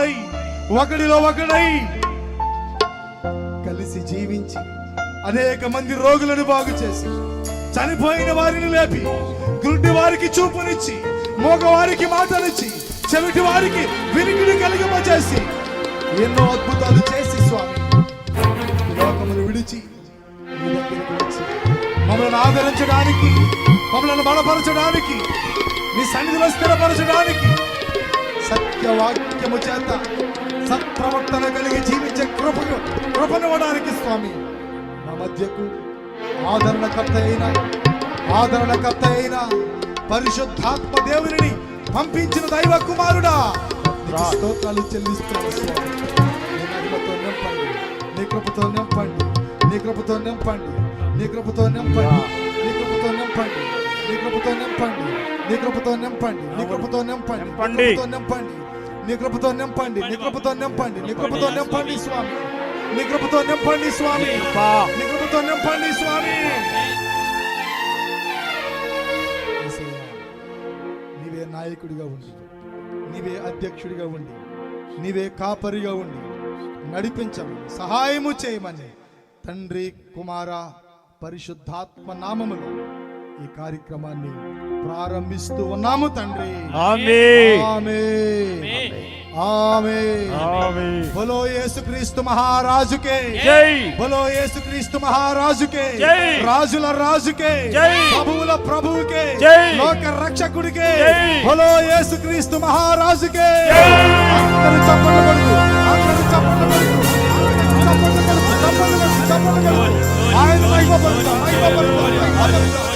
బంధువులై ఒకడిలో ఒకడై కలిసి జీవించి అనేక మంది రోగులను బాగు చేసి, చనిపోయిన వారిని లేపి, గుడ్డి వారికి చూపునిచ్చి, మోగవారికి మాటనిచ్చి, చెవిటి వారికి వినికిడి కలిగింపచేసి ఎన్నో అద్భుతాలు చేసి స్వామి లోకమును విడిచి నీ దగ్గరికి వచ్చి మమ్మల్ని ఆదరించడానికి, మమ్మల్ని బలపరచడానికి, నీ సన్నిధిలో స్థిరపరచడానికి, సత్యవాక్యము చేత సత్ప్రవర్తన కలిగి జీవించే కృపనివ్వడానికి స్వామి మా మధ్యకు ఆదరణకర్త అయిన పరిశుద్ధాత్మ దేవుని పంపించిన దైవ కుమారుడా స్తోత్రాలు చెల్లిస్తున్నాను స్వామి. నీ కృపతో నింపండి, నీ కృపతో నింపండి, నీ కృపతో నింపండి, నీ కృపతో నింపండి, నీ కృపతో నింపండి, నీ కృపతో నింపండి, నీ కృపతో నింపండి, నీ కృపతో నింపండి, నీ కృపతో నింపండి, నీ కృపతో నింపండి, నీ కృపతో నింపండి స్వామి, నీ కృపతో నింపండి స్వామి, నీ కృపతో నింపండి స్వామి. నీవే నాయకుడిగా ఉండి, నీవే అధ్యక్షుడిగా ఉండి, నీవే కాపరిగా ఉండి నడిపించమని, సహాయము చేయమని తండ్రి, కుమార, పరిశుద్ధాత్మ నామములో ఈ కార్యక్రమాన్ని ప్రారంభిస్తూ ఉన్నాము తండ్రి. ఆమేన్, ఆమేన్, ఆమేన్, ఆమేన్. బోలో యేసుక్రీస్తు మహారాజుకే జై, బోలో యేసుక్రీస్తు మహారాజుకే జై, రాజుల రాజుకే జై, ప్రభువుల ప్రభువుకే జై, లోక రక్షకుడికే జై, బోలో యేసుక్రీస్తు మహారాజుకే. జై. అందరూ చప్పట్లు కొడుతూ, అందరూ చప్పట్లు కొడుతూ, చప్పట్లు కొడుతూ, చప్పట్లు కొడుతూ, చప్పట్లు కొడుతూ ఆయన మహిమపరుద్దాం, మహిమపరుద్దాం.